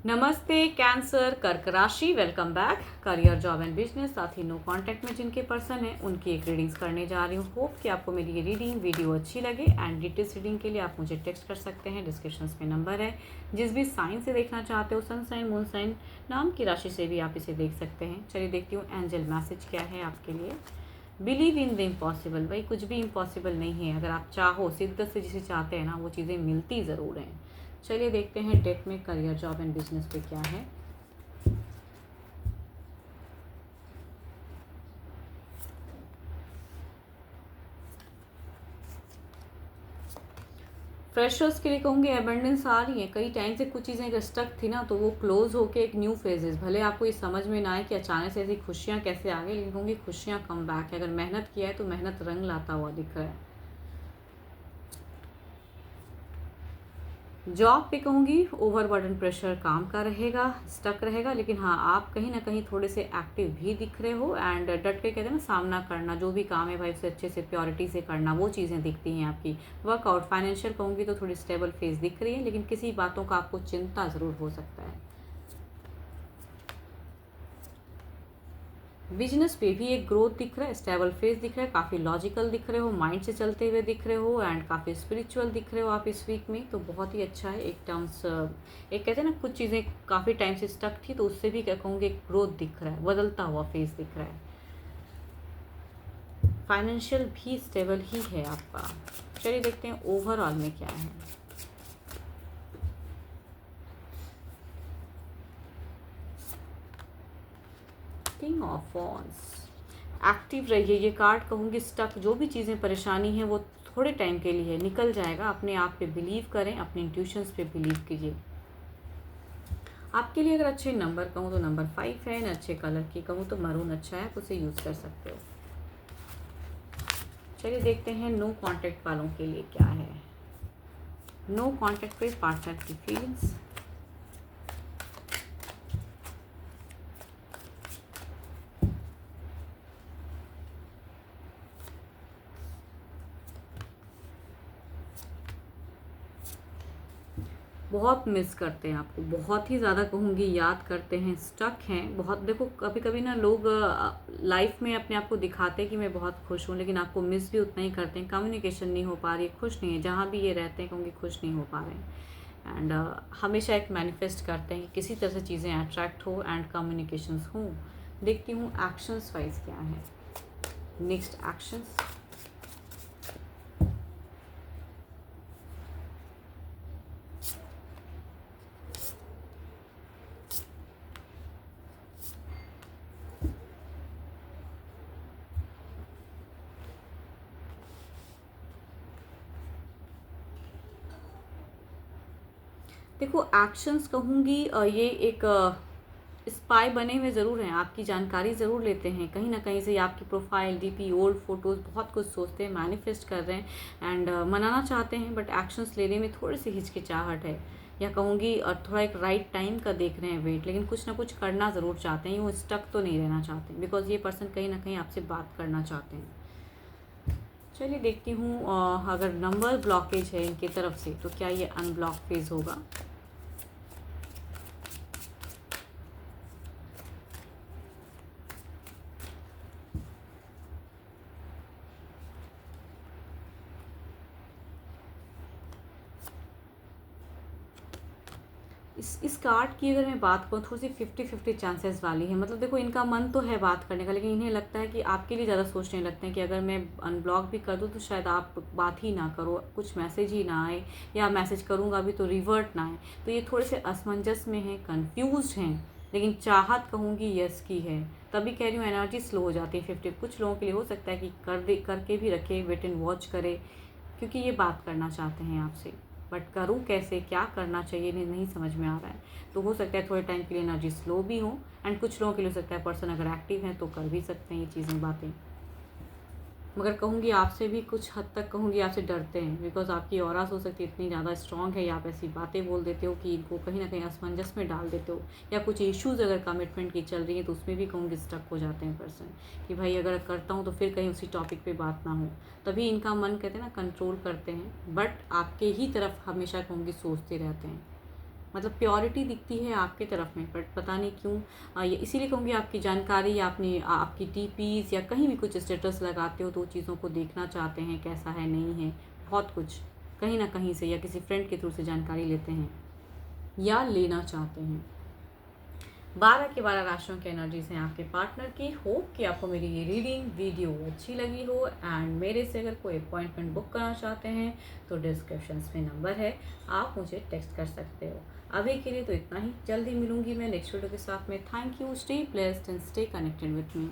नमस्ते कैंसर कर्क राशि, welcome back. Career, job and business, साथ ही नो कांटेक्ट में जिनके पर्सन हैं उनकी एक रीडिंग्स करने जा रही हूँ। होप कि आपको मेरी ये रीडिंग वीडियो अच्छी लगे। एंड डिटेल्स रीडिंग के लिए आप मुझे टेक्स्ट कर सकते हैं, डिस्क्रिप्शन में नंबर है। जिस भी साइन से देखना चाहते हो, सन साइन, मून साइन, नाम की राशि से भी आप इसे देख सकते हैं। चलिए देखती हूँ एंजल मैसेज क्या है आपके लिए। Believe in the impossible. भाई कुछ भी इम्पॉसिबल नहीं है, अगर आप चाहो, शिद्दत से जिसे चाहते हैं ना, वो चीज़ें मिलती ज़रूर हैं। चलिए देखते हैं डेट में करियर, जॉब एंड बिजनेस पे क्या है। फ्रेशर्स के लिए कहूँगी एबंडेंस आ रही है। कई टाइम से कुछ चीज़ें अगर स्टक थी ना, तो वो क्लोज होके एक न्यू फेजेस, भले आपको ये समझ में ना आए कि अचानक से ऐसी खुशियाँ कैसे आ गई, लेकिन कहूँगी खुशियाँ कम बैक है। अगर मेहनत किया है तो मेहनत रंग लाता हुआ दिख रहा है। जॉब पे कहूँगी ओवरबर्डन प्रेशर काम का रहेगा, स्टक रहेगा, लेकिन हाँ आप कहीं ना कहीं थोड़े से एक्टिव भी दिख रहे हो। एंड डट के कहते हैं ना, सामना करना, जो भी काम है भाई उसे अच्छे से प्योरिटी से करना, वो चीज़ें दिखती हैं आपकी। वर्कआउट, फाइनेंशियल कहूँगी तो थोड़ी स्टेबल फेज दिख रही है, लेकिन किसी बातों का आपको चिंता ज़रूर हो सकता है। बिजनेस पे भी एक ग्रोथ दिख रहा है, स्टेबल फेस दिख रहा है, काफ़ी लॉजिकल दिख रहे हो, माइंड से चलते हुए दिख रहे हो, एंड काफ़ी स्पिरिचुअल दिख रहे हो आप इस वीक में, तो बहुत ही अच्छा है। एक टर्म्स, एक कहते हैं ना, कुछ चीज़ें काफ़ी टाइम से स्टक थी तो उससे भी क्या कहूँगी, एक ग्रोथ दिख रहा है, बदलता हुआ फेस दिख रहा है। फाइनेंशियल भी स्टेबल ही है आपका। चलिए देखते हैं ओवरऑल में क्या है। किंग ऑफ वॉन्ड्स, एक्टिव रहिए। ये कार्ड कहूँगी स्टक जो भी चीज़ें परेशानी है वो थोड़े टाइम के लिए निकल जाएगा। अपने आप पे बिलीव करें, अपने इंट्यूशंस पे बिलीव कीजिए। आपके लिए अगर अच्छे नंबर कहूँ तो नंबर 5 है, न अच्छे कलर की कहूँ तो मरून अच्छा है, आप उसे यूज़ कर सकते हो। चलिए देखते हैं नो कांटेक्ट वालों के लिए क्या है। नो कांटेक्ट पे पार्टनर की फीलिंग्स, बहुत मिस करते हैं आपको, बहुत ही ज़्यादा कहूँगी याद करते हैं, स्टक हैं बहुत। देखो कभी कभी ना लोग लाइफ में अपने आप को दिखाते हैं कि मैं बहुत खुश हूँ, लेकिन आपको मिस भी उतना ही करते हैं। कम्युनिकेशन नहीं हो पा रही है, खुश नहीं है, जहाँ भी ये रहते हैं कहूँगी खुश नहीं हो पा रहे हैं। एंड हमेशा एक मैनिफेस्ट करते हैं कि किसी तरह से चीज़ें अट्रैक्ट हो एंड कम्युनिकेशंस हों। देखती हूँ एक्शंस वाइज क्या है, नेक्स्ट एक्शंस। देखो एक्शंस कहूँगी ये एक स्पाई बने हुए ज़रूर हैं, आपकी जानकारी ज़रूर लेते हैं, कहीं ना कहीं से आपकी प्रोफाइल, डीपी, ओल्ड फोटोज़, बहुत कुछ सोचते हैं, मैनिफेस्ट कर रहे हैं एंड मनाना चाहते हैं, बट एक्शंस लेने में थोड़ी सी हिचकिचाहट है, या कहूँगी और थोड़ा एक राइट टाइम का देख रहे हैं वेट, लेकिन कुछ ना कुछ करना ज़रूर चाहते हैं। वो स्टक तो नहीं रहना चाहते, बिकॉज ये पर्सन कहीं ना कहीं आपसे बात करना चाहते हैं। चलिए देखती हूँ अगर नंबर ब्लॉकेज है इनकी तरफ से तो क्या ये अनब्लॉक फेज होगा। इस कार्ड की अगर मैं बात करूँ, थोड़ी सी 50-50 चांसेस वाली है। मतलब देखो इनका मन तो है बात करने का, लेकिन इन्हें लगता है कि आपके लिए ज़्यादा सोचने लगते हैं कि अगर मैं अनब्लॉक भी कर दूँ तो शायद आप बात ही ना करो, कुछ मैसेज ही ना आए, या मैसेज करूँगा भी तो रिवर्ट ना आए। तो ये थोड़े से असमंजस में हैं, कन्फ्यूज हैं, लेकिन चाहत कहूँगी यस की है। तभी कह रही हूँ एनर्जी स्लो हो जाती है 50। कुछ लोगों के लिए हो सकता है कि करके भी रखे, वेट एंड वॉच करे, क्योंकि ये बात करना चाहते हैं आपसे, बट करूँ कैसे, क्या करना चाहिए नहीं समझ में आ रहा है। तो हो सकता है थोड़े टाइम के लिए एनर्जी स्लो भी हो, एंड कुछ लोगों के लिए हो सकता है पर्सन अगर एक्टिव है तो कर भी सकते हैं ये चीज़ें, बातें। मगर कहूँगी आपसे भी कुछ हद तक कहूँगी आपसे डरते हैं, बिकॉज आपकी ऑरास हो सकती है इतनी ज़्यादा स्ट्रॉन्ग है, या आप ऐसी बातें बोल देते हो कि इनको कहीं ना कहीं असमंजस में डाल देते हो, या कुछ इश्यूज़ अगर कमिटमेंट की चल रही है तो उसमें भी कहूँगी स्टक हो जाते हैं पर्सन, कि भाई अगर करता हूँ तो फिर कहीं उसी टॉपिक पे बात ना हो। तभी इनका मन कहते हैं ना कंट्रोल करते हैं, बट आपके ही तरफ हमेशा कहूँगी सोचते रहते हैं। मतलब प्योरिटी दिखती है आपके तरफ में, बट पता नहीं क्यों ये इसीलिए कहूँगी आपकी जानकारी या अपनी आपकी डीपीज़ या कहीं भी कुछ स्टेटस लगाते हो तो चीज़ों को देखना चाहते हैं कैसा है नहीं है, बहुत कुछ कहीं ना कहीं से या किसी फ्रेंड के थ्रू से जानकारी लेते हैं या लेना चाहते हैं। 12 के 12 राशियों की एनर्जीज हैं आपके पार्टनर की। होप कि आपको मेरी ये रीडिंग वीडियो अच्छी लगी हो, एंड मेरे से अगर कोई अपॉइंटमेंट बुक करना चाहते हैं तो डिस्क्रिप्शन में नंबर है, आप मुझे टेक्स्ट कर सकते हो। अभी के लिए तो इतना ही, जल्दी मिलूंगी मैं नेक्स्ट वीडियो के साथ में। Thank you, stay blessed and stay connected with me.